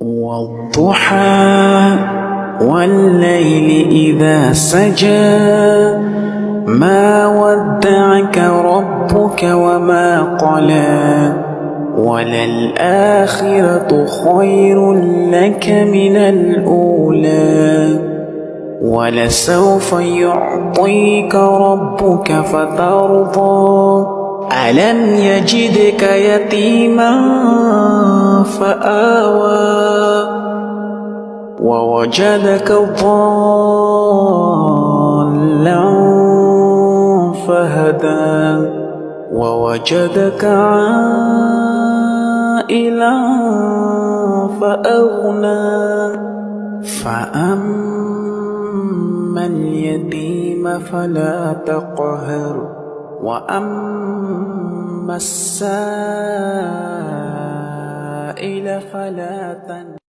والضحى والليل إذا سجى ما ودعك ربك وما قلى وللآخرة خير لك من الأولى ولسوف يعطيك ربك فترضى ألم يجدك يتيما فآوى ووجدك ضالا فهدى ووجدك عائلا فأغنى فأما اليتيم فلا تقهر وأما السائل فلا تنهر.